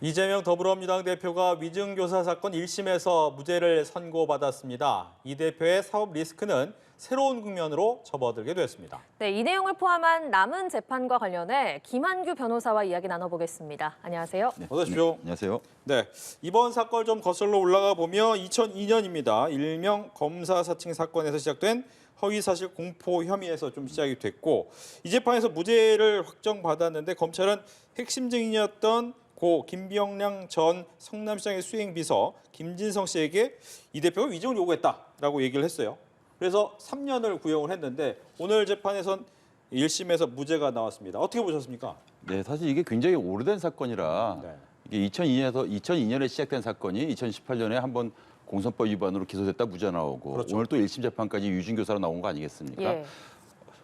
이재명 더불어민주당 대표가 위증교사 사건 1심에서 무죄를 선고받았습니다. 이 대표의 사법 리스크는 새로운 국면으로 접어들게 됐습니다. 네, 이 내용을 포함한 남은 재판과 관련해 김한규 변호사와 이야기 나눠보겠습니다. 안녕하세요. 어서 오십시오. 안녕하세요. 네, 이번 사건 좀 거슬러 올라가 보면 2002년입니다. 일명 검사 사칭 사건에서 시작된 허위사실 공포 혐의에서 좀 시작이 됐고 이 재판에서 무죄를 확정받았는데 검찰은 핵심 증인이었던 고 김병량 전 성남시장의 수행비서 김진성 씨에게 이 대표가 위증을 요구했다라고 얘기를 했어요. 그래서 3년을 구형을 했는데 오늘 재판에선 1심에서 무죄가 나왔습니다. 어떻게 보셨습니까? 네, 사실 이게 굉장히 오래된 사건이라 네. 이게 2002년에 시작된 사건이 2018년에 한번 공선법 위반으로 기소됐다 무죄 나오고 그렇죠. 오늘 또 1심 재판까지 유증교사로 나온 거 아니겠습니까? 예.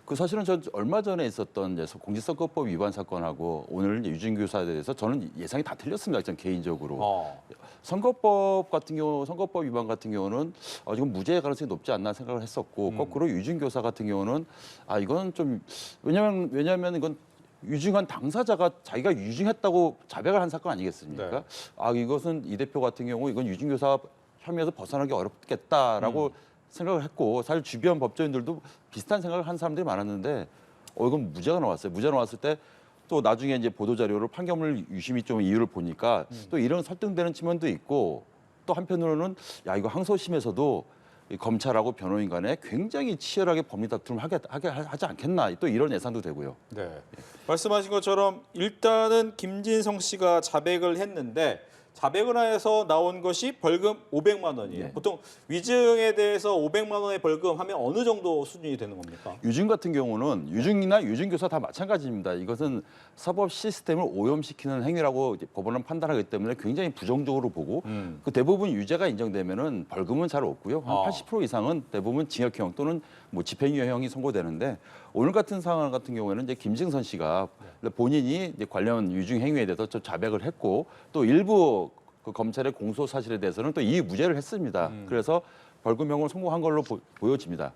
그 사실은 저 얼마 전에 있었던 이제 공직선거법 위반 사건하고 오늘 이제 유증교사에 대해서 저는 예상이 다 틀렸습니다. 전 개인적으로. 선거법 같은 경우, 선거법 위반 같은 경우는 지금 무죄 가능성이 높지 않나 생각을 했었고 거꾸로 유증교사 같은 경우는 이건 좀 왜냐하면 이건 유증한 당사자가 자기가 유증했다고 자백을 한 사건 아니겠습니까? 네. 이것은 이 대표 같은 경우 이건 유증교사 혐의에서 벗어나기 어렵겠다라고 생각을 했고 사실 주변 법조인들도 비슷한 생각을 한 사람들이 많았는데 이건 무죄가 나왔어요. 무죄가 나왔을 때 또 나중에 이제 보도 자료로 판결문을 유심히 좀 이유를 보니까 또 이런 설득되는 측면도 있고 또 한편으로는 이거 항소심에서도 이 검찰하고 변호인 간에 굉장히 치열하게 법리 다툼을 하지 않겠나 또 이런 예상도 되고요. 네. 말씀하신 것처럼 일단은 김진성 씨가 자백을 했는데 자백을 해서 나온 것이 벌금 500만 원이에요. 네. 보통 위증에 대해서 500만 원의 벌금 하면 어느 정도 수준이 되는 겁니까? 유증 같은 경우는 유증이나 유증교사 다 마찬가지입니다. 이것은 사법 시스템을 오염시키는 행위라고 이제 법원은 판단하기 때문에 굉장히 부정적으로 보고 그 대부분 유죄가 인정되면은 벌금은 잘 없고요. 한 80% 이상은 대부분 징역형 또는 뭐 집행유예형이 선고되는데 오늘 같은 상황 같은 경우에는 이제 김증선 씨가 본인이 이제 관련 유증 행위에 대해서 좀 자백을 했고 또 일부 그 검찰의 공소 사실에 대해서는 또 이 무죄를 했습니다. 그래서 벌금형을 선고한 걸로 보여집니다.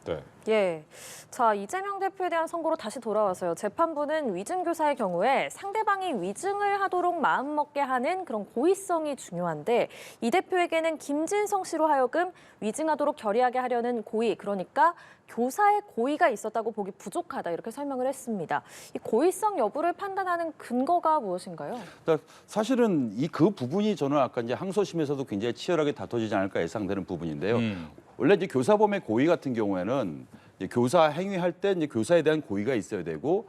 네. 예. 자, 이재명 대표에 대한 선고로 다시 돌아와서요. 재판부는 위증교사의 경우에 상대방이 위증을 하도록 마음먹게 하는 그런 고의성이 중요한데 이 대표에게는 김진성 씨로 하여금 위증하도록 결의하게 하려는 고의, 그러니까 교사의 고의가 있었다고 보기 부족하다 이렇게 설명을 했습니다. 이 고의성 여부를 판단하는 근거가 무엇인가요? 그러니까 사실은 그 부분이 저는 아까 이제 항소심에서도 굉장히 치열하게 다퉈지지 않을까 예상되는 부분인데요. 원래 이제 교사범의 고의 같은 경우에는 이제 교사 행위할 때 이제 교사에 대한 고의가 있어야 되고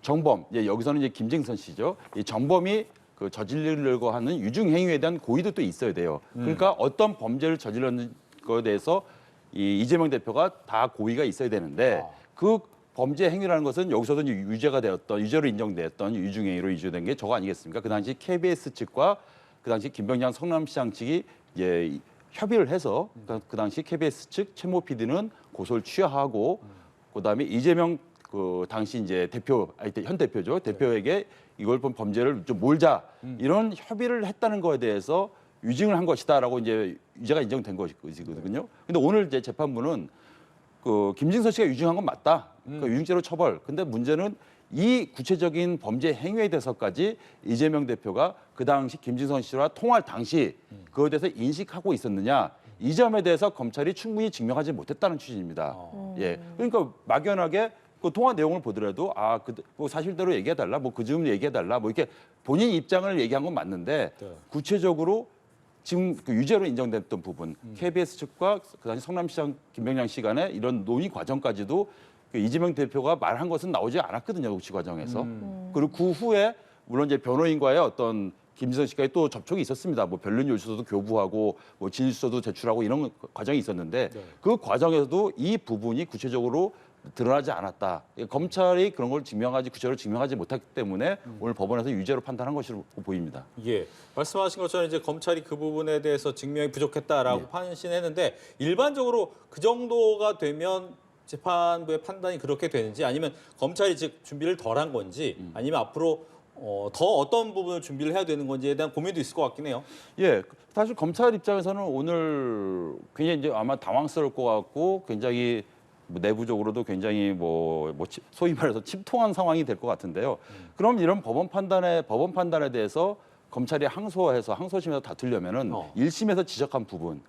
정범, 이제 여기서는 이제 김진선 씨죠. 이 정범이 그 저지르려고 하는 유증 행위에 대한 고의도 또 있어야 돼요. 그러니까 어떤 범죄를 저질렀는 거에 대해서 이재명 대표가 다 고의가 있어야 되는데 그 범죄 행위라는 것은 여기서도 유죄가 되었던 유죄로 인정되었던 유증 행위로 유죄된 게 저거 아니겠습니까? 그 당시 KBS 측과 그 당시 김병량 성남시장 측이 이제 협의를 해서 그 당시 KBS 측 최모 PD는 고소를 취하하고 그다음에 이재명 그 당시 이제 현 대표죠. 대표에게 이걸 본 범죄를 좀 몰자 이런 협의를 했다는 거에 대해서 유증을 한 것이다라고 이제 유죄가 인정된 것이거든요. 근데 오늘 이제 재판부는 그 김진서 씨가 유증한 건 맞다. 그러니까 유증죄로 처벌. 근데 문제는 이 구체적인 범죄 행위에 대해서까지 이재명 대표가 그 당시 김진선 씨와 통화할 당시 그거에 대해서 인식하고 있었느냐 이 점에 대해서 검찰이 충분히 증명하지 못했다는 취지입니다. 예, 그러니까 막연하게 그 통화 내용을 보더라도 뭐 사실대로 얘기해달라, 뭐 그 점 얘기해달라, 뭐 이렇게 본인 입장을 얘기한 건 맞는데 구체적으로 지금 그 유죄로 인정됐던 부분, KBS 측과 그 당시 성남시장 김병량 씨 간의 이런 논의 과정까지도 그 이재명 대표가 말한 것은 나오지 않았거든요, 녹취 과정에서. 그리고 그 후에 물론 이제 변호인과의 어떤 김진선 씨까지 또 접촉이 있었습니다. 뭐 변론 요소도 교부하고 뭐 진술서도 제출하고 이런 과정이 있었는데 그 과정에서도 이 부분이 구체적으로 드러나지 않았다. 검찰이 그런 걸 구체적으로 증명하지 못했기 때문에 오늘 법원에서 유죄로 판단한 것으로 보입니다. 예, 말씀하신 것처럼 이제 검찰이 그 부분에 대해서 증명이 부족했다라고 판신했는데 일반적으로 그 정도가 되면 재판부의 판단이 그렇게 되는지 아니면 검찰이 즉 준비를 덜 한 건지 아니면 앞으로 더 어떤 부분을 준비를 해야 되는 건지에 대한 고민도 있을 것 같긴 해요. 예, 사실 검찰 입장에서는 오늘 굉장히 이제 아마 당황스러울 것 같고 굉장히 뭐 내부적으로도 굉장히 소위 말해서 침통한 상황이 될 것 같은데요. 그럼 이런 법원 판단에 대해서 검찰이 항소심에서 다투려면은 1심에서 지적한 부분,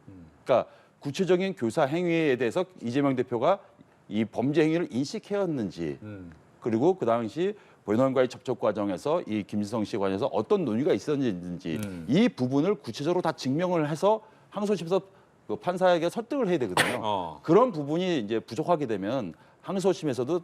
그러니까 구체적인 교사 행위에 대해서 이재명 대표가 이 범죄 행위를 인식해왔는지, 그리고 그 당시 본원과의 접촉 과정에서 이 김진성 씨 관해서 어떤 논의가 있었는지 이 부분을 구체적으로 다 증명을 해서 항소심에서 그 판사에게 설득을 해야 되거든요. 그런 부분이 이제 부족하게 되면 항소심에서도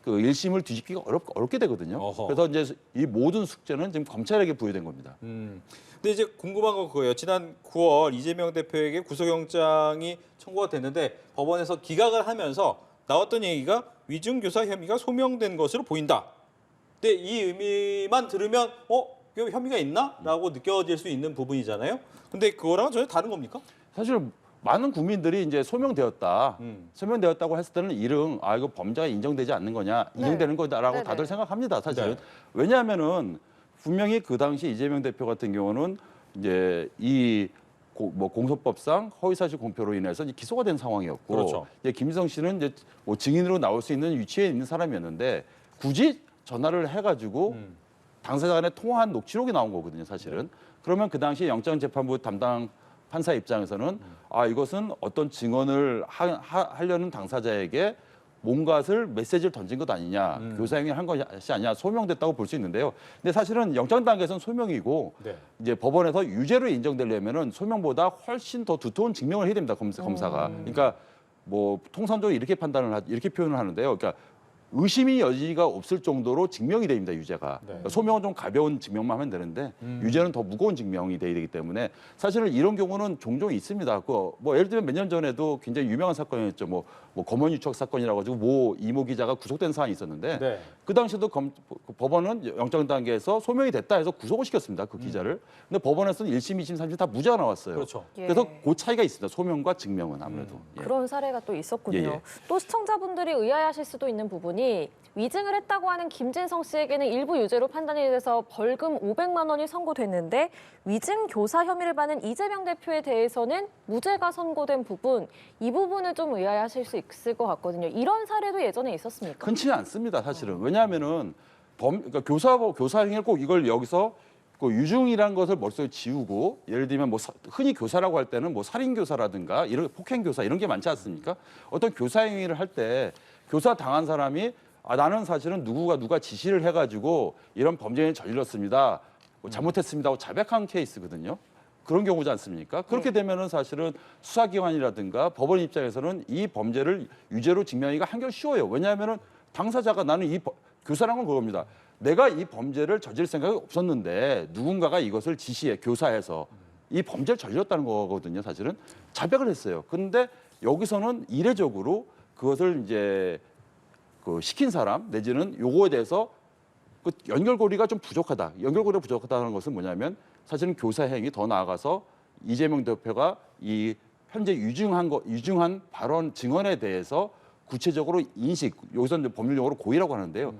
그 1심을 뒤집기가 어렵게 되거든요. 그래서 이제 이 모든 숙제는 지금 검찰에게 부여된 겁니다. 근데 이제 궁금한 건 그거예요. 지난 9월 이재명 대표에게 구속영장이 청구가 됐는데 법원에서 기각을 하면서 나왔던 얘기가 위증교사 혐의가 소명된 것으로 보인다. 근데 이 의미만 들으면 이거 혐의가 있나? 라고 느껴질 수 있는 부분이잖아요. 근데 그거랑은 전혀 다른 겁니까? 사실 많은 국민들이 이제 소명되었다고 했을 때는 이거 범죄가 인정되지 않는 거냐, 인정되는 거다라고 네네. 다들 생각합니다. 사실은. 네. 왜냐하면은 분명히 그 당시 이재명 대표 같은 경우는 이제 공소법상 허위사실 공표로 인해서 이제 기소가 된 상황이었고, 그렇죠. 이제 김희성 씨는 이제 증인으로 나올 수 있는 위치에 있는 사람이었는데 굳이 전화를 해가지고 당사자 간에 통화한 녹취록이 나온 거거든요, 사실은. 그러면 그 당시 영장재판부 담당 판사 입장에서는 이것은 어떤 증언을 하려는 당사자에게 뭔가를 메시지를 던진 것 아니냐, 교사행위를 한 것이 아니냐, 소명됐다고 볼 수 있는데요. 근데 사실은 영장 단계에서는 소명이고 이제 법원에서 유죄로 인정되려면은 소명보다 훨씬 더 두터운 증명을 해야 됩니다, 검사가. 그러니까 통상적으로 이렇게 표현을 하는데요. 그러니까 의심이 여지가 없을 정도로 증명이 됩니다, 유죄가. 소명은 좀 가벼운 증명만 하면 되는데 유죄는 더 무거운 증명이 돼야 되기 때문에 사실은 이런 경우는 종종 있습니다. 예를 들면 몇 년 전에도 굉장히 유명한 사건이었죠. 검언유착 사건이라고 가지고 이모 기자가 구속된 사안이 있었는데 그 당시에도 법원은 영장 단계에서 소명이 됐다 해서 구속을 시켰습니다, 그 기자를. 근데 법원에서는 1심, 2심, 3심 다 무죄가 나왔어요. 그렇죠. 그래서 그 차이가 있습니다, 소명과 증명은 아무래도. 그런 사례가 또 있었군요. 예. 또 시청자분들이 의아해하실 수도 있는 부분이 위증을 했다고 하는 김진성 씨에게는 일부 유죄로 판단이 돼서 벌금 500만 원이 선고됐는데 위증 교사 혐의를 받는 이재명 대표에 대해서는 무죄가 선고된 부분, 이 부분을 좀 의아해하실 수 있을 것 같거든요. 이런 사례도 예전에 있었습니까? 흔치 않습니다, 사실은. 왜냐하면은 그러니까 교사 행위를 꼭 이걸 여기서 유증이라는 것을 머릿속에 지우고, 예를 들면 흔히 교사라고 할 때는 살인 교사라든가 이런 폭행 교사 이런 게 많지 않습니까? 어떤 교사 행위를 할 때 교사 당한 사람이 나는 사실은 누가 지시를 해가지고 이런 범죄를 저질렀습니다, 잘못했습니다 하고 자백한 케이스거든요. 그런 경우지 않습니까? 그렇게 되면은 사실은 수사기관이라든가 법원 입장에서는 이 범죄를 유죄로 증명하기가 한결 쉬워요. 왜냐하면은 당사자가 나는 교사란 건 그겁니다. 내가 이 범죄를 저질 생각이 없었는데 누군가가 이것을 교사해서 이 범죄를 저질렀다는 거거든요, 사실은. 자백을 했어요. 그런데 여기서는 이례적으로 그것을 이제 시킨 사람 내지는 요거에 대해서 연결고리가 좀 부족하다. 연결고리가 부족하다는 것은 뭐냐면 사실은 교사 행위, 더 나아가서 이재명 대표가 이 현재 유증한 발언 증언에 대해서 구체적으로 여기서는 법률 용어로 고의라고 하는데요.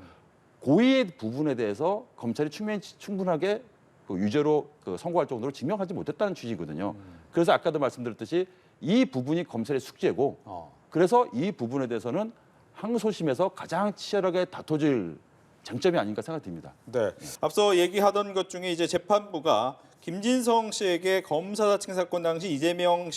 고의의 부분에 대해서 검찰이 충분하게 유죄로 선고할 정도로 증명하지 못했다는 취지거든요. 그래서 아까도 말씀드렸듯이 이 부분이 검찰의 숙제고, 그래서 이 부분에 대해서는 항소심에서 가장 치열하게 다퉈질 쟁점이 아닌가 생각됩니다. 네. 앞서 얘기하던 것 중에 이제 재판부가 김진성 씨에게 검사 사칭 사건 당시 이재명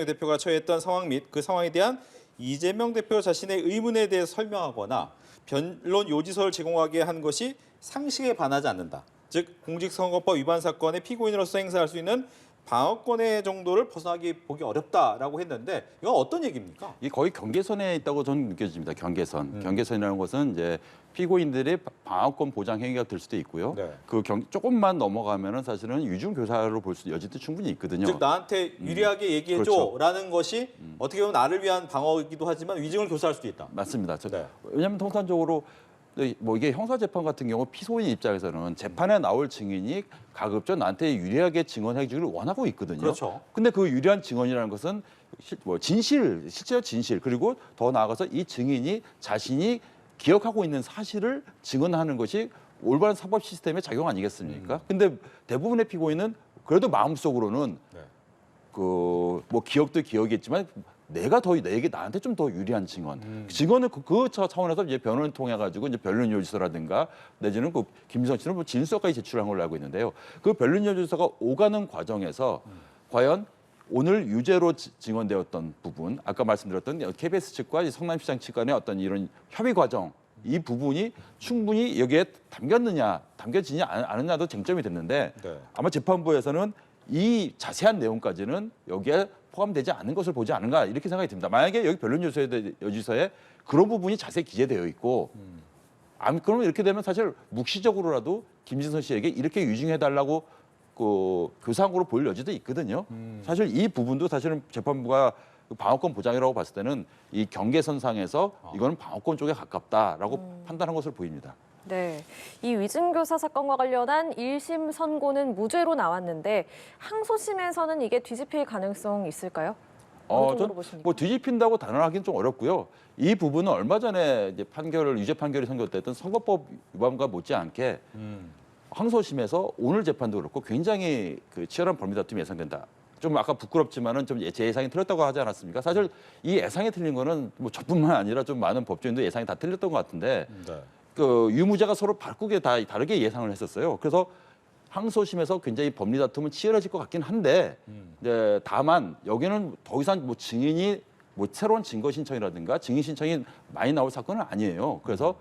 대표가 처했던 상황 및 그 상황에 대한 이재명 대표 자신의 의문에 대해 설명하거나 변론 요지서를 제공하게 한 것이 상식에 반하지 않는다. 즉 공직선거법 위반 사건의 피고인으로서 행사할 수 있는 방어권의 정도를 보기 어렵다라고 했는데 이건 어떤 얘기입니까? 이 거의 경계선에 있다고 저는 느껴집니다. 경계선. 경계선이라는 것은 이제 피고인들의 방어권 보장 행위가 될 수도 있고요. 네. 조금만 넘어가면은 사실은 유증 교사로 볼 수 여지도 충분히 있거든요. 즉 나한테 유리하게 얘기해줘라는 것이 어떻게 보면 나를 위한 방어이기도 하지만 위증을 교사할 수도 있다. 맞습니다. 네. 왜냐하면 통상적으로 이게 형사재판 같은 경우 피소인 입장에서는 재판에 나올 증인이 가급적 나한테 유리하게 증언해 주기를 원하고 있거든요. 그렇죠. 근데 그 유리한 증언이라는 것은 실제로 진실, 그리고 더 나아가서 이 증인이 자신이 기억하고 있는 사실을 증언하는 것이 올바른 사법 시스템의 작용 아니겠습니까? 근데 대부분의 피고인은 그래도 마음속으로는 기억도 기억이겠지만 내게 나한테 좀 더 유리한 증언. 증언을 그 차원에서 이제 변호인 통해 가지고 이제 변론요지서라든가 내지는 그 김지성 씨는 뭐 진술서까지 제출한 걸로 알고 있는데요. 그 변론요지서가 오가는 과정에서 과연 오늘 유죄로 증언되었던 부분, 아까 말씀드렸던 KBS 측과 성남시장 측 간의 어떤 이런 협의 과정, 이 부분이 충분히 여기에 담겨지냐 않느냐도 쟁점이 됐는데 네. 아마 재판부에서는 이 자세한 내용까지는 여기에 포함되지 않은 것을 보지 않은가 이렇게 생각이 듭니다. 만약에 여기 변론요지서에 그런 부분이 자세히 기재되어 있고 그러면 이렇게 되면 사실 묵시적으로라도 김진선 씨에게 이렇게 유증해달라고 그 교사항으로 보일 여지도 있거든요. 사실 이 부분도 사실은 재판부가 방어권 보장이라고 봤을 때는 이 경계선상에서 이거는 방어권 쪽에 가깝다라고 판단한 것으로 보입니다. 네, 이 위증교사 사건과 관련한 1심 선고는 무죄로 나왔는데 항소심에서는 이게 뒤집힐 가능성 있을까요? 어느 정도로 보십니까? 뭐 뒤집힌다고 단언하기는 좀 어렵고요. 이 부분은 얼마 전에 이제 유죄 판결이 선고됐던 선거법 위반과 못지않게 항소심에서 오늘 재판도 그렇고 굉장히 그 치열한 법리 다툼이 예상된다. 좀 아까 부끄럽지만은 좀 제 예상이 틀렸다고 하지 않았습니까? 사실 이 예상이 틀린 거는 뭐 저뿐만 아니라 좀 많은 법조인도 예상이 다 틀렸던 것 같은데 네. 그 유무죄가 서로 바꾸게 다르게 예상을 했었어요. 그래서 항소심에서 굉장히 법리 다툼은 치열해질 것 같긴 한데 이제 다만 여기는 더 이상 뭐 증인이 뭐 새로운 증거 신청이라든가 증인 신청이 많이 나올 사건은 아니에요. 그래서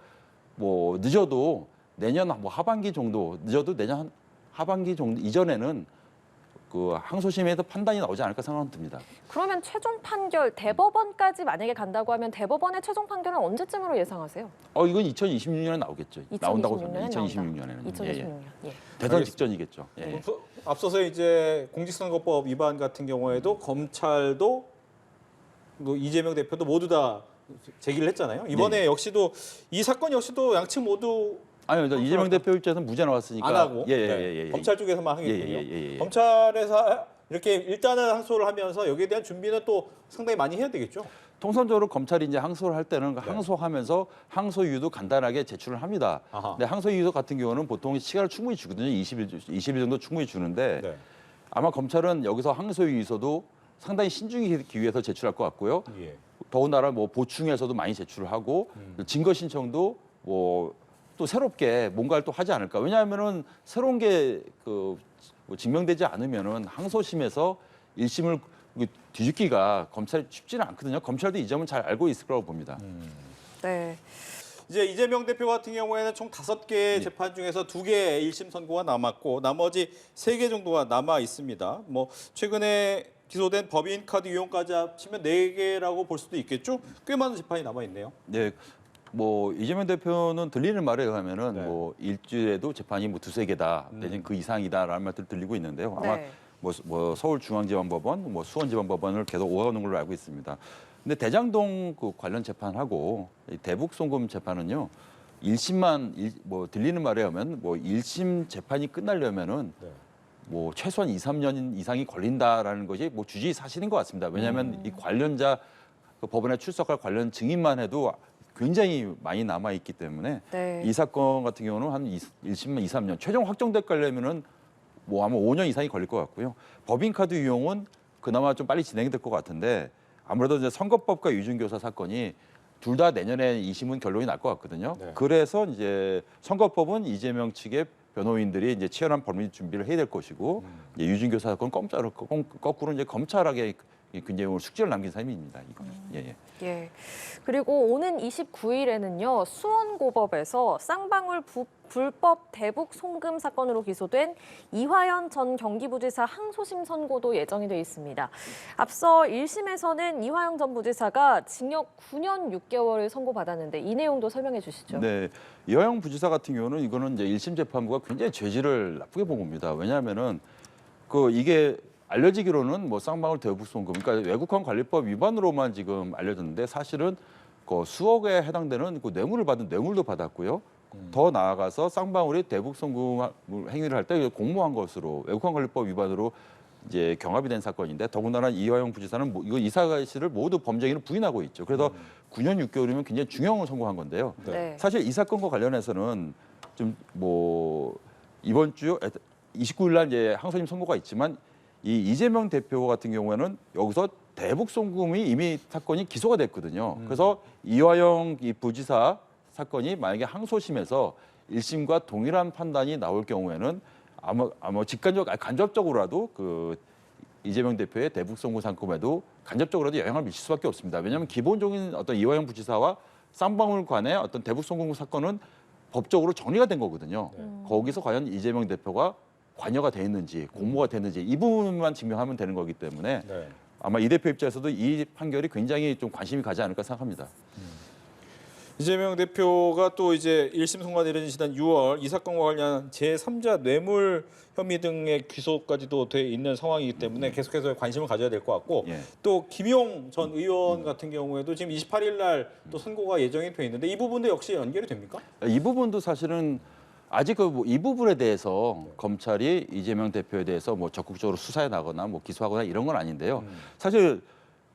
뭐 늦어도 내년 뭐 하반기 정도 늦어도 내년 하반기 정도 이전에는 그 항소심에서 판단이 나오지 않을까 생각은 듭니다. 그러면 최종 판결 대법원까지 만약에 간다고 하면 대법원의 최종 판결은 언제쯤으로 예상하세요? 이건 2026년에 나오겠죠. 나온다고 생각합니다. 2026년에 2026년에는. 2026년. 예. 대선 직전이겠죠. 예. 네. 앞서서 이제 공직선거법 위반 같은 경우에도 검찰도 뭐 이재명 대표도 모두 다 제기를 했잖아요. 이번에 역시도 이 사건 역시도 양측 모두 아니요, 이재명 대표 입장에서는 무죄 나왔으니까 안 하고 예. 검찰 쪽에서만 하겠군요. 예. 검찰에서 이렇게 일단은 항소를 하면서 여기에 대한 준비는 또 상당히 많이 해야 되겠죠. 통상적으로 검찰이 이제 항소를 할 때는 항소하면서 항소 이유도 간단하게 제출을 합니다. 아하. 근데 항소 이유 같은 경우는 보통 시간을 충분히 주거든요. 20일 정도 충분히 주는데 네. 아마 검찰은 여기서 항소 이유서도 상당히 신중히 기위해서 제출할 것 같고요. 예. 더군다나 뭐 보충해서도 많이 제출을 하고 증거 신청도 뭐 또 새롭게 뭔가를 또 하지 않을까. 왜냐하면은 새로운 게 그 뭐 증명되지 않으면은 항소심에서 1심을 뒤집기가 검찰이 쉽지는 않거든요. 검찰도 이 점은 잘 알고 있을 거라고 봅니다. 네. 이제 이재명 대표 같은 경우에는 총 5개 재판 중에서 2개 1심 선고가 남았고 나머지 3개 정도가 남아 있습니다. 뭐 최근에 기소된 법인 카드 이용까지 합치면 4개라고 볼 수도 있겠죠. 꽤 많은 재판이 남아 있네요. 네. 뭐 이재명 대표는 들리는 말에 의하면은 네. 뭐 일주일에도 재판이 뭐 2-3개다 내지는 그 이상이다라는 말들 들리고 있는데요. 아마 네. 뭐 서울중앙지방법원, 뭐 수원지방법원을 계속 오가는 걸로 알고 있습니다. 근데 대장동 그 관련 재판하고 이 대북 송금 재판은요. 1심만 뭐 들리는 말에 의하면 뭐 1심 재판이 끝나려면은 네. 뭐 최소한 2-3년 이상이 걸린다라는 것이 뭐 주지 사실인 것 같습니다. 왜냐하면 이 관련자 그 법원에 출석할 관련 증인만 해도 굉장히 많이 남아 있기 때문에 네. 이 사건 같은 경우는 한 1심만 2-3년 최종 확정될 거려면은 뭐 아마 5년 이상이 걸릴 것 같고요. 법인카드 이용은 그나마 좀 빨리 진행될 것 같은데 아무래도 이제 선거법과 위증교사 사건이 둘 다 내년에 2심은 결론이 날 것 같거든요. 네. 그래서 이제 선거법은 이재명 측의 변호인들이 이제 치열한 법리 준비를 해야 될 것이고 이제 유증교사 사건 거꾸로 이제 검찰에게 굉장히 오늘 숙제를 남긴 삶입니다. 이거는. 예. 예. 그리고 오는 29일에는요 수원고법에서 쌍방울 불법 대북 송금 사건으로 기소된 이화연 전 경기부지사 항소심 선고도 예정이 돼 있습니다. 앞서 1심에서는 이화영 전 부지사가 징역 9년 6개월을 선고받았는데 이 내용도 설명해 주시죠. 네, 이화영 부지사 같은 경우는 이거는 이제 1심 재판부가 굉장히 죄질을 나쁘게 본 겁니다. 왜냐하면은 이게 알려지기로는 뭐 쌍방울 대북 송금, 그러니까 외국환 관리법 위반으로만 지금 알려졌는데 사실은 그 수억에 해당되는 그 뇌물을 받은 뇌물도 받았고요. 더 나아가서 쌍방울이 대북 송금 행위를 할 때 공모한 것으로 외국환 관리법 위반으로 이제 경합이 된 사건인데 더군다나 이화영 부지사는 이거 이 사실을 모두 범죄인을 부인하고 있죠. 그래서 9년 6개월이면 굉장히 중형을 선고한 건데요. 네. 사실 이 사건과 관련해서는 좀 뭐 이번 주 29일 날 이제 항소심 선고가 있지만 이 이재명 대표 같은 경우에는 여기서 대북 송금이 이미 사건이 기소가 됐거든요. 그래서 이화영 이 부지사 사건이 만약에 항소심에서 1심과 동일한 판단이 나올 경우에는 아마 간접적으로라도 그 이재명 대표의 대북 송금 상금에도 간접적으로도 영향을 미칠 수밖에 없습니다. 왜냐하면 기본적인 어떤 이화영 부지사와 쌍방울 간의 어떤 대북 송금 사건은 법적으로 정리가 된 거거든요. 거기서 과연 이재명 대표가 관여가 돼 있는지 공모가 됐는지 이 부분만 증명하면 되는 거기 때문에 네. 아마 이 대표 입장에서도 이 판결이 굉장히 좀 관심이 가지 않을까 생각합니다. 이재명 대표가 또 이제 1심 선고가 내려진 지난 6월 이 사건과 관련 제3자 뇌물 혐의 등의 기소까지도 돼 있는 상황이기 때문에 계속해서 관심을 가져야 될 것 같고 예. 또 김용 전 의원 같은 경우에도 지금 28일 날 또 선고가 예정이 돼 있는데 이 부분도 역시 연결이 됩니까? 이 부분도 사실은 아직 이 부분에 대해서 검찰이 이재명 대표에 대해서 뭐 적극적으로 수사해 나거나 뭐 기소하거나 이런 건 아닌데요. 사실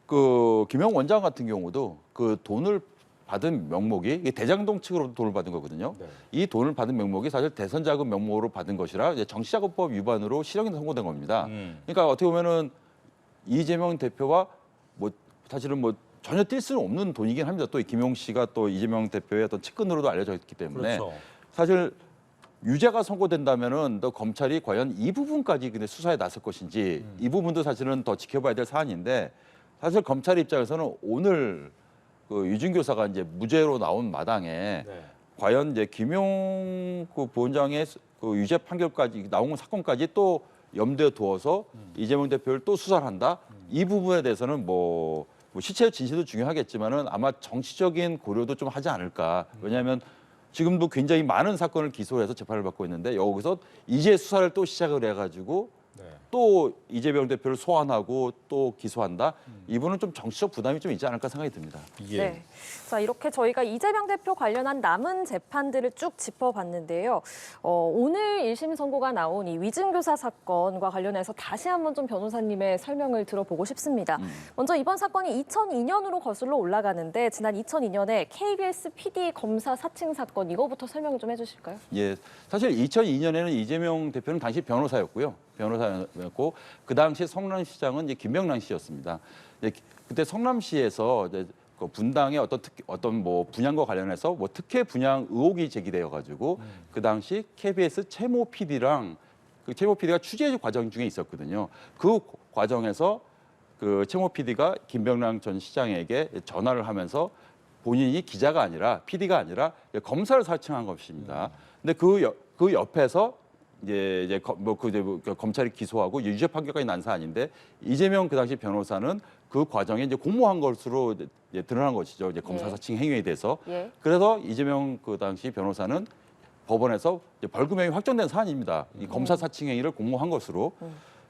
그 김용 원장 같은 경우도 그 돈을 받은 명목이 이게 대장동 측으로도 돈을 받은 거거든요. 네. 이 돈을 받은 명목이 사실 대선 자금 명목으로 받은 것이라 이제 정치자금법 위반으로 실형이 선고된 겁니다. 그러니까 어떻게 보면은 이재명 대표와 뭐 사실은 뭐 전혀 뛸 수는 없는 돈이긴 합니다. 또 김용 씨가 또 이재명 대표의 어떤 측근으로도 알려져 있기 때문에 그렇죠. 사실 유죄가 선고된다면은 또 검찰이 과연 이 부분까지 근데 수사에 나설 것인지 이 부분도 사실은 더 지켜봐야 될 사안인데 사실 검찰 입장에서는 오늘 그 유진 교사가 이제 무죄로 나온 마당에 네. 과연 이제 김용 그 부원장의 그 유죄 판결까지 나온 사건까지 또 염두에 두어서 이재명 대표를 또 수사를 한다. 이 부분에 대해서는 뭐 시체 진실도 중요하겠지만은 아마 정치적인 고려도 좀 하지 않을까. 왜냐하면 지금도 굉장히 많은 사건을 기소해서 재판을 받고 있는데 여기서 이제 수사를 또 시작을 해가지고 네. 또 이재명 대표를 소환하고 또 기소한다. 이분은 좀 정치적 부담이 좀 있지 않을까 생각이 듭니다. 예. 네. 자, 이렇게 저희가 이재명 대표 관련한 남은 재판들을 쭉 짚어봤는데요. 오늘 1심 선고가 나온 이 위증교사 사건과 관련해서 다시 한번 좀 변호사님의 설명을 들어보고 싶습니다. 먼저 이번 사건이 2002년으로 거슬러 올라가는데 지난 2002년에 KBS PD 검사 사칭 사건 이거부터 설명을 좀 해주실까요? 예, 사실 2002년에는 이재명 대표는 당시 변호사였고요. 변호사였고 그 당시 성남시장은 이제 김명란 씨였습니다. 그때 성남시에서 이제 그 분당의 어떤 뭐 분양과 관련해서 뭐 특혜 분양 의혹이 제기되어 가지고 그 당시 KBS 최모 PD랑 그 최모 PD가 취재 과정 중에 있었거든요. 그 과정에서 그 최모 PD가 김병랑 전 시장에게 전화를 하면서 본인이 기자가 아니라 PD가 아니라 검사를 사칭한 것입니다. 근데 그 옆에서 이제 검찰이 기소하고 유죄 판결까지 난 사안인데 이재명 그 당시 변호사는 그 과정에 이제 공모한 것으로 이제 드러난 것이죠. 이제 검사 사칭 행위에 대해서. 예. 그래서 이재명 그 당시 변호사는 법원에서 이제 벌금형이 확정된 사안입니다. 이 검사 사칭 행위를 공모한 것으로.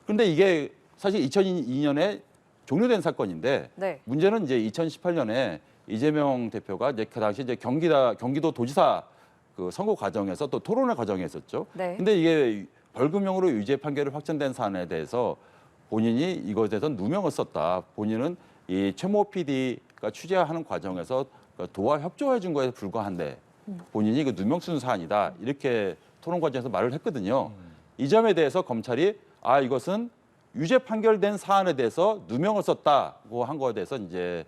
그런데 이게 사실 2002년에 종료된 사건인데 네. 문제는 이제 2018년에 이재명 대표가 이제 그 당시 이제 경기도 도지사 그 선거 과정에서 또 토론회 과정에 있었죠. 네. 근데 이게 벌금형으로 유죄 판결이 확정된 사안에 대해서 본인이 이것에 대해서 누명을 썼다. 본인은 이 최모 PD가 취재하는 과정에서 도와 협조해 준 거에 불과한데 본인이 그 누명 쓴 사안이다. 이렇게 토론 과정에서 말을 했거든요. 이 점에 대해서 검찰이 이것은 유죄 판결된 사안에 대해서 누명을 썼다고 한 거에 대해서 이제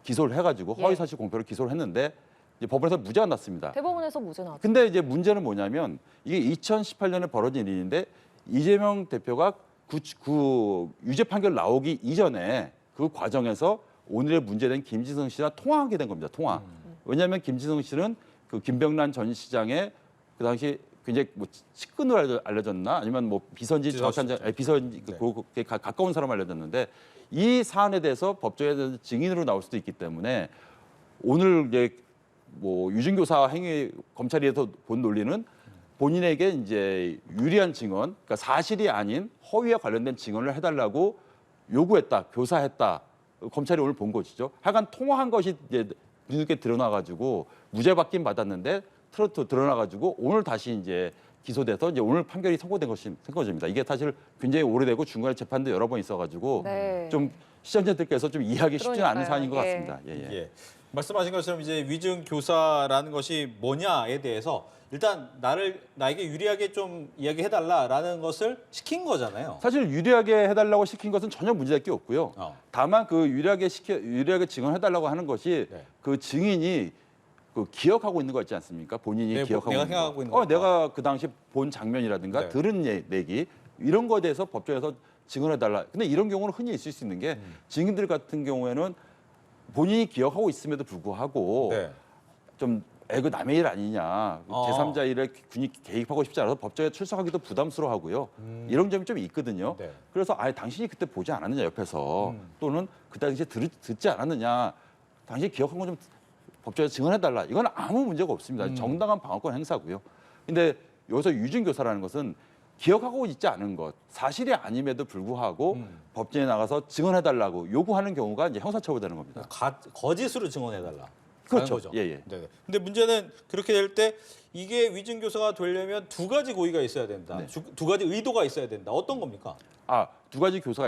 기소를 해가지고 허위사실 공표를 기소를 했는데 이제 법원에서 무죄가 났습니다. 대법원에서 무죄 나왔죠. 근데 이제 문제는 뭐냐면 이게 2018년에 벌어진 일인데 이재명 대표가 그 유죄 판결 나오기 이전에 그 과정에서 오늘의 문제된 김지성 씨와 통화하게 된 겁니다. 통화. 왜냐하면 김지성 씨는 그 김병란 전 시장의 그 당시 굉장히 뭐 측근으로 알려졌나 아니면 뭐 비서인지 정확한 비서인지 그 가까운 사람 알려졌는데 이 사안에 대해서 법정에 대해서 증인으로 나올 수도 있기 때문에 오늘 이제 뭐 유증교사 행위 검찰에서 본 논리는 본인에게 이제 유리한 증언, 그러니까 사실이 아닌 허위와 관련된 증언을 해달라고 요구했다, 교사했다. 검찰이 오늘 본 것이죠. 하여간 통화한 것이 이제 뒤늦게 드러나가지고 무죄 받긴 받았는데 트로트 드러나가지고 오늘 다시 이제 기소돼서 이제 오늘 판결이 선고된 것입니다. 이게 사실 굉장히 오래되고 중간에 재판도 여러 번 있어가지고 네. 좀 시청자들께서 좀 이해하기 쉽지 않은 그러니까요. 사안인 것 예. 같습니다. 예. 예. 말씀하신 것처럼 이제 위증 교사라는 것이 뭐냐에 대해서 일단 나에게 유리하게 좀 이야기해달라라는 것을 시킨 거잖아요. 사실 유리하게 해달라고 시킨 것은 전혀 문제될 게 없고요. 다만 그 유리하게 증언해달라고 하는 것이 네. 그 증인이 그 기억하고 있는 거 있지 않습니까? 본인이 네, 기억하고 내가 있는 생각하고 있는 거. 내가 그 당시 본 장면이라든가 네. 들은 얘기 이런 거에 대해서 법정에서 증언해달라. 근데 이런 경우는 흔히 있을 수 있는 게 증인들 같은 경우에는 본인이 기억하고 있음에도 불구하고 네. 좀 그 남의 일 아니냐, 제3자 일에 군이 개입하고 싶지 않아서 법정에 출석하기도 부담스러워하고요. 이런 점이 좀 있거든요. 네. 그래서 당신이 그때 보지 않았느냐 옆에서 또는 그 당시에 듣지 않았느냐, 당신이 기억한 건 좀 법정에 증언해달라. 이건 아무 문제가 없습니다. 정당한 방어권 행사고요. 근데 여기서 유증교사라는 것은 기억하고 있지 않은 것, 사실이 아님에도 불구하고 법정에 나가서 증언해달라고 요구하는 경우가 이제 형사처벌되는 겁니다. 거짓으로 증언해달라. 그렇죠. 거죠. 예. 네. 근데 문제는 그렇게 될 때 이게 위증 교사가 되려면 두 가지 고의가 있어야 된다. 네. 두 가지 의도가 있어야 된다. 어떤 겁니까? 두 가지 고의가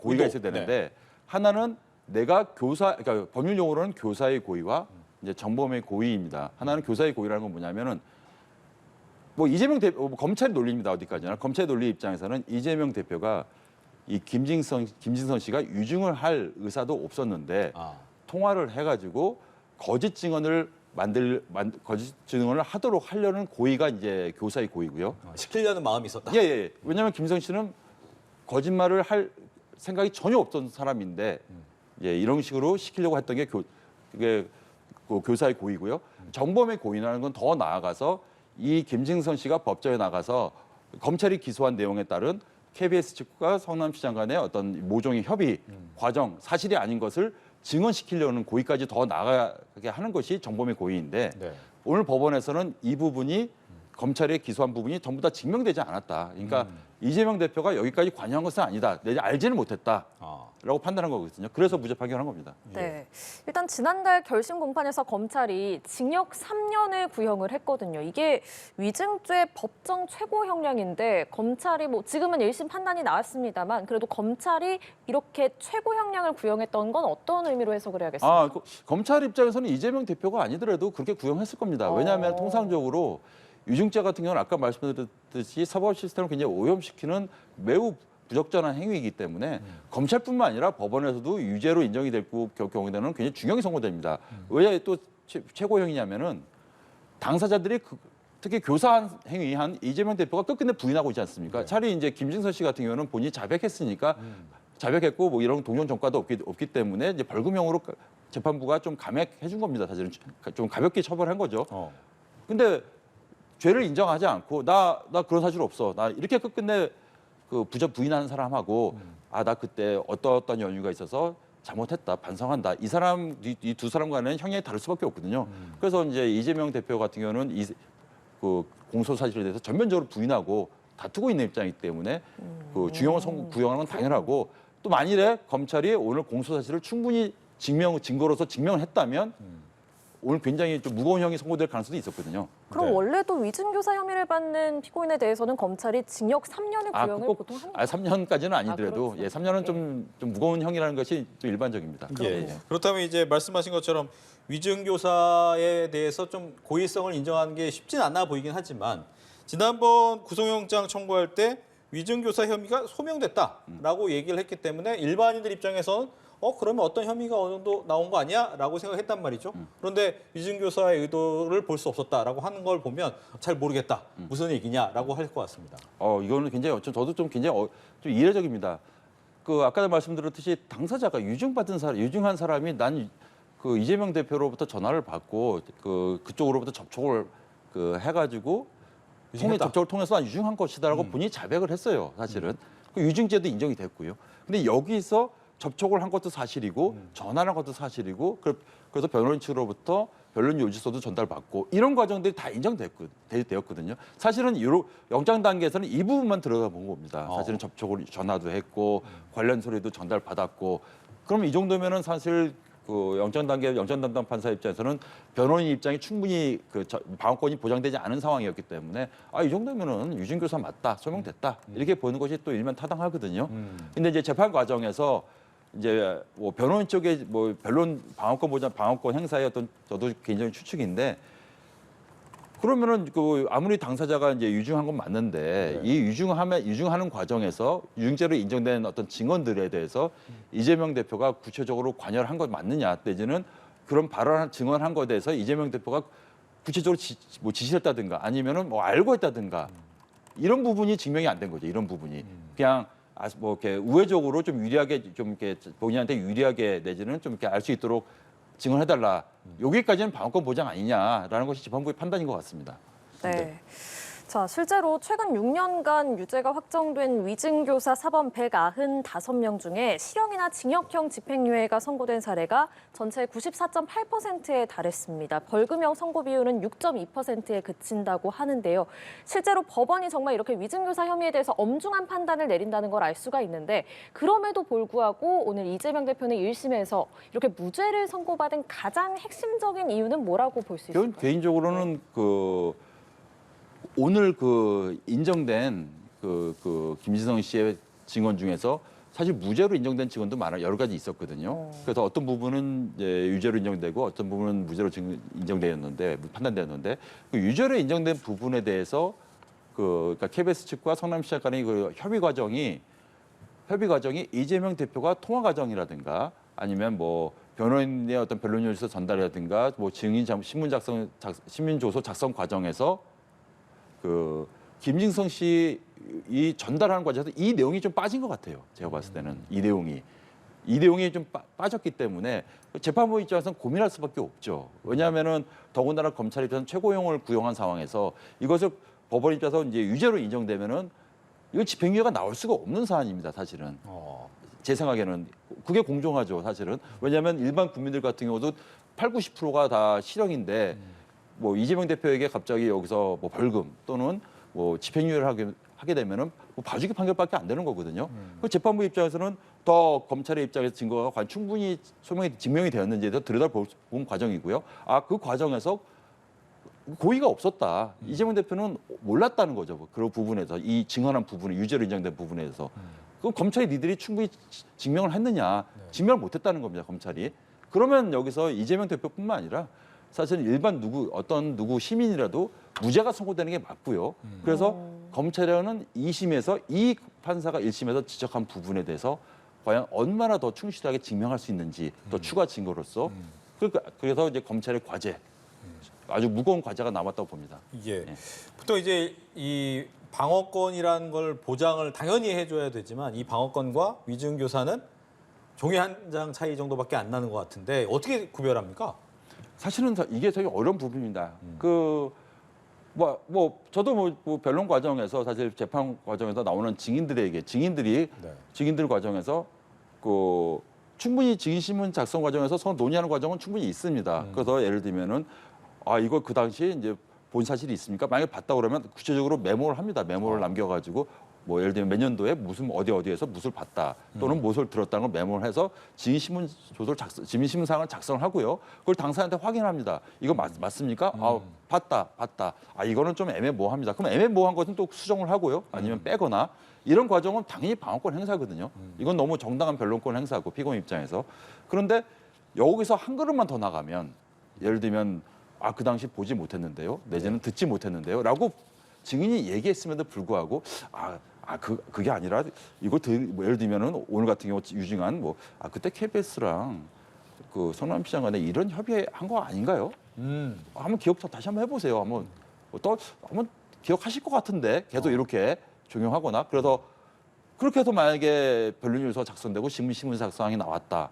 의도. 있어야 되는데 하나는 내가 그러니까 법률 용어로는 교사의 고의와 이제 정범의 고의입니다. 하나는 교사의 고의라는 건 뭐냐면은 뭐 이재명 대표 검찰 논리입니다. 어디까지나 검찰 논리 입장에서는 이재명 대표가 이 김진선 씨가 유증을 할 의사도 없었는데 통화를 해가지고 거짓 증언을 거짓 증언을 하려는 고의가 이제 교사의 고의고요. 시키려는 마음이 있었다. 예. 왜냐하면 김성 씨는 거짓말을 할 생각이 전혀 없던 사람인데 이런 식으로 시키려고 했던 게 그게 그 교사의 고의고요. 정범의 고의라는 건 더 나아가서 이 김진선 씨가 법정에 나가서 검찰이 기소한 내용에 따른 KBS 측과 성남시장 간의 어떤 모종의 협의 과정, 사실이 아닌 것을 증언시키려는 고의까지 더 나아가게 하는 것이 정범의 고의인데 네. 오늘 법원에서는 이 부분이 검찰이 기소한 부분이 전부 다 증명되지 않았다. 그러니까 이재명 대표가 여기까지 관여한 것은 아니다. 내가 알지는 못했다라고 판단한 거거든요. 그래서 무죄 판결한 겁니다. 네. 일단 지난달 결심 공판에서 검찰이 징역 3년을 구형을 했거든요. 이게 위증죄 법정 최고 형량인데 검찰이 뭐 지금은 1심 판단이 나왔습니다만 그래도 검찰이 이렇게 최고 형량을 구형했던 건 어떤 의미로 해석을 해야겠습니까? 검찰 입장에서는 이재명 대표가 아니더라도 그렇게 구형했을 겁니다. 왜냐하면 통상적으로 위증죄 같은 경우는 아까 말씀드렸듯이 사법 시스템을 굉장히 오염시키는 매우 부적절한 행위이기 때문에 검찰뿐만 아니라 법원에서도 유죄로 인정이 될 경우에는 굉장히 중형이 선고됩니다. 왜 또 최고형이냐면은 당사자들이 특히 교사 행위한 이재명 대표가 끝끝내 부인하고 있지 않습니까? 네. 차라리 이제 김진선 씨 같은 경우는 본인이 자백했으니까 자백했고 뭐 이런 동종 전과도 없기 때문에 이제 벌금형으로 재판부가 좀 감액해 준 겁니다. 사실은 좀 가볍게 처벌한 거죠. 근데 죄를 인정하지 않고 나 그런 사실 없어. 나 이렇게 끝끝내 그 부인하는 사람하고 나 그때 어떤 연유가 있어서 잘못했다. 반성한다. 이 두 사람 간에는 형량이 다를 수밖에 없거든요. 그래서 이제 이재명 대표 같은 경우는 그 공소 사실에 대해서 전면적으로 부인하고 다투고 있는 입장이기 때문에 그 구형하는 건 당연하고 또 만일에 검찰이 오늘 공소 사실을 충분히 증거로서 증명을 했다면 오늘 굉장히 좀 무거운 형이 선고될 가능성도 있었거든요. 그럼 네. 원래도 위증교사 혐의를 받는 피고인에 대해서는 검찰이 징역 3년의 구형을 보통 하는 거죠? 3년까지는 아니더라도 그렇죠. 3년은 좀 무거운 형이라는 것이 또 일반적입니다. 예. 그렇다면 이제 말씀하신 것처럼 위증 교사에 대해서 좀 고의성을 인정하는 게 쉽진 않아 보이긴 하지만 지난번 구속영장 청구할 때 위증 교사 혐의가 소명됐다라고 얘기를 했기 때문에 일반인들 입장에서는 그러면 어떤 혐의가 어느 정도 나온 거 아니야? 라고 생각했단 말이죠. 그런데 위증 교사의 의도를 볼 수 없었다라고 하는 걸 보면 잘 모르겠다. 무슨 얘기냐라고 할 것 같습니다. 이거는 굉장히 저도 좀 굉장히 좀 이례적입니다. 그 아까도 말씀드렸듯이 당사자가 유증한 사람이 난 그 이재명 대표로부터 전화를 받고 그쪽으로부터 접촉을 해가지고 접촉을 통해서 난 유증한 것이다라고 본인이 자백을 했어요. 사실은 그 유증죄도 인정이 됐고요. 근데 여기서 접촉을 한 것도 사실이고 전화를 한 것도 사실이고 그래서 변호인 측으로부터 변론 요지서도 전달받고 이런 과정들이 다 인정되었거든요. 사실은 영장 단계에서는 이 부분만 들어가 본 겁니다. 사실은 접촉을 전화도 했고 관련 서류도 전달받았고 그럼 이 정도면은 사실 그 영장 담당 판사 입장에서는 변호인 입장이 충분히 방어권이 보장되지 않은 상황이었기 때문에 이 정도면은 유증교사 맞다, 소명됐다 이렇게 보는 것이 또 일면 타당하거든요. 근데 이제 재판 과정에서 이제 뭐 변호인 쪽에 뭐 변론 방어권 행사의 어떤 저도 개인적인 추측인데 그러면은 그 아무리 당사자가 이제 유증한 건 맞는데 이 유증하는 과정에서 유증죄로 인정된 어떤 증언들에 대해서 이재명 대표가 구체적으로 관여를 한 것 맞느냐 내지는 그런 발언한 증언한 것에 대해서 이재명 대표가 구체적으로 뭐 지시했다든가 아니면은 뭐 알고 했다든가 이런 부분이 증명이 안 된 거죠. 이런 부분이 그냥 뭐 이렇게 우회적으로 좀 유리하게 좀 이렇게 본인한테 유리하게 내지는 좀 이렇게 알 수 있도록 증언해달라. 여기까지는 방어권 보장 아니냐라는 것이 재판부의 판단인 것 같습니다. 네. 자, 실제로 최근 6년간 유죄가 확정된 위증교사 사범 195명 중에 실형이나 징역형 집행유예가 선고된 사례가 전체 94.8%에 달했습니다. 벌금형 선고 비율은 6.2%에 그친다고 하는데요. 실제로 법원이 정말 이렇게 위증교사 혐의에 대해서 엄중한 판단을 내린다는 걸 알 수가 있는데 그럼에도 불구하고 오늘 이재명 대표는 1심에서 이렇게 무죄를 선고받은 가장 핵심적인 이유는 뭐라고 볼 수 있을까요? 개인적으로는 오늘 인정된 김지성 씨의 증언 중에서 사실 무죄로 인정된 증언도 여러 가지 있었거든요. 그래서 어떤 부분은 이제 유죄로 인정되고 어떤 부분은 무죄로 인정되었는데 판단되었는데 그 유죄로 인정된 부분에 대해서 그러니까 KBS 측과 성남시장 간의 그 협의 과정이 이재명 대표가 통화 과정이라든가 아니면 뭐 변호인의 어떤 변론료에서 전달이라든가 뭐 증인 신문 조서 작성 과정에서 김진성 씨 이 전달하는 과정에서 이 내용이 좀 빠진 것 같아요. 제가 봤을 때는 이 내용이 좀 빠졌기 때문에 재판부 입장에서는 고민할 수밖에 없죠. 왜냐하면은 더군다나 검찰 입장에서는 최고형을 구형한 상황에서 이것을 법원 입장에서 이제 유죄로 인정되면은 이거 집행유예가 나올 수가 없는 사안입니다. 사실은 제 생각에는 그게 공정하죠. 사실은 왜냐하면 일반 국민들 같은 경우도 80~90%가 다 실형인데. 뭐 이재명 대표에게 갑자기 여기서 뭐 벌금 또는 뭐 집행유예를 하게 되면은 뭐 봐주기 판결밖에 안 되는 거거든요. 그 재판부 입장에서는 더 검찰의 입장에서 증거가 충분히 증명이 되었는지에 대해서 들여다볼 과정이고요. 그 과정에서 고의가 없었다. 이재명 대표는 몰랐다는 거죠. 그런 부분에서 이 증언한 부분에 유죄로 인정된 부분에 대해서 그럼 검찰이 니들이 충분히 증명을 했느냐? 증명을 못했다는 겁니다. 검찰이. 그러면 여기서 이재명 대표뿐만 아니라 사실은 일반 어떤 시민이라도 무죄가 선고되는 게 맞고요. 그래서 검찰에는 2심에서 이 판사가 1심에서 지적한 부분에 대해서 과연 얼마나 더 충실하게 증명할 수 있는지 더 추가 증거로서 그래서 이제 검찰의 과제 아주 무거운 과제가 남았다고 봅니다. 예. 보통 이제 이 방어권이라는 걸 보장을 당연히 해줘야 되지만 이 방어권과 위증교사는 종이 한 장 차이 정도밖에 안 나는 것 같은데 어떻게 구별합니까? 사실은 이게 되게 어려운 부분입니다. 저도 뭐 변론 과정에서 사실 재판 과정에서 나오는 증인들 과정에서 충분히 증인신문 작성 과정에서 서로 논의하는 과정은 충분히 있습니다. 그래서 예를 들면은 이거 그 당시에 이제 본 사실이 있습니까? 만약에 봤다 그러면 구체적으로 메모를 합니다. 메모를 남겨가지고 뭐 예를 들면 몇 년도에 어디에서 무엇을 봤다 또는 무엇을 들었다는 걸 메모를 해서 증인신문상을 작성을 하고요. 그걸 당사자한테 확인합니다. 이거 맞습니까? 봤다. 이거는 좀 애매모호합니다. 그럼 애매모호한 것은 또 수정을 하고요. 아니면 빼거나 이런 과정은 당연히 방어권 행사거든요. 이건 너무 정당한 변론권 행사고 피고인 입장에서. 그런데 여기서 한 걸음만 더 나가면 예를 들면 그 당시 보지 못했는데요. 내지는 듣지 못했는데요. 라고 증인이 얘기했음에도 불구하고 그게 아니라 이거 뭐 예를 들면은 오늘 같은 경우 유증한 그때 KBS랑 그 성남시장 간에 이런 협의한 거 아닌가요? 한번 다시 한번 해보세요. 한번 기억하실 것 같은데 계속 이렇게 종용하거나 그래서 그렇게 해서 만약에 변론유서 작성되고 신문 작성이 나왔다.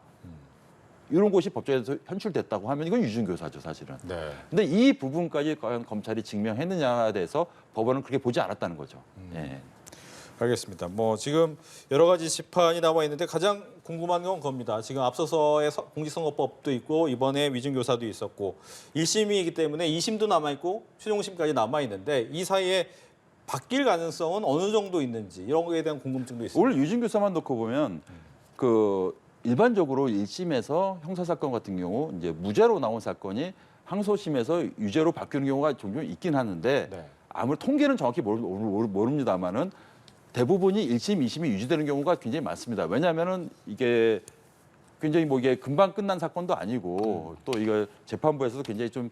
이런 것이 법정에서 현출됐다고 하면 이건 유증교사죠, 사실은. 네. 근데 이 부분까지 과연 검찰이 증명했느냐에 대해서 법원은 그렇게 보지 않았다는 거죠. 예. 알겠습니다. 뭐 지금 여러 가지 재판이 남아 있는데 가장 궁금한 건 겁니다. 지금 앞서서의 공직선거법도 있고 이번에 위증교사도 있었고 1심이기 때문에 2심도 남아 있고 최종심까지 남아 있는데 이 사이에 바뀔 가능성은 어느 정도 있는지 이런 거에 대한 궁금증도 있습니다. 오늘 유증교사만 놓고 보면 일반적으로 1심에서 형사사건 같은 경우 이제 무죄로 나온 사건이 항소심에서 유죄로 바뀌는 경우가 종종 있긴 하는데 아무리 통계는 정확히 모릅니다만은 대부분이 1심, 2심이 유지되는 경우가 굉장히 많습니다. 왜냐하면은 이게 굉장히 뭐 이게 금방 끝난 사건도 아니고 또 이거 재판부에서도 굉장히 좀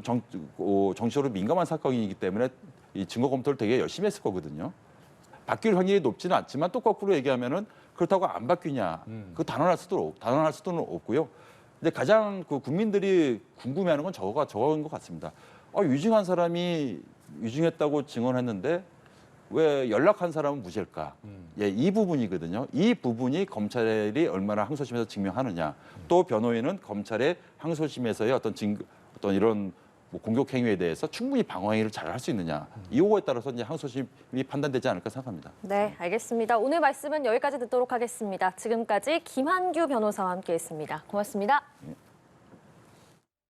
또 정치적으로 민감한 사건이기 때문에 이 증거 검토를 되게 열심히 했을 거거든요. 바뀔 확률이 높지는 않지만 또 거꾸로 얘기하면은 그렇다고 안 바뀌냐? 그 단언할 수도 없고요. 근데 가장 그 국민들이 궁금해하는 건 저거인 것 같습니다. 위증한 사람이 위증했다고 증언했는데 왜 연락한 사람은 무죄일까? 예, 이 부분이거든요. 이 부분이 검찰이 얼마나 항소심에서 증명하느냐. 또 변호인은 검찰의 항소심에서의 어떤 이런 뭐 공격 행위에 대해서 충분히 방어 행위를 잘 할 수 있느냐. 이거에 따라서 이제 항소심이 판단되지 않을까 생각합니다. 네, 알겠습니다. 오늘 말씀은 여기까지 듣도록 하겠습니다. 지금까지 김한규 변호사와 함께했습니다. 고맙습니다. 예.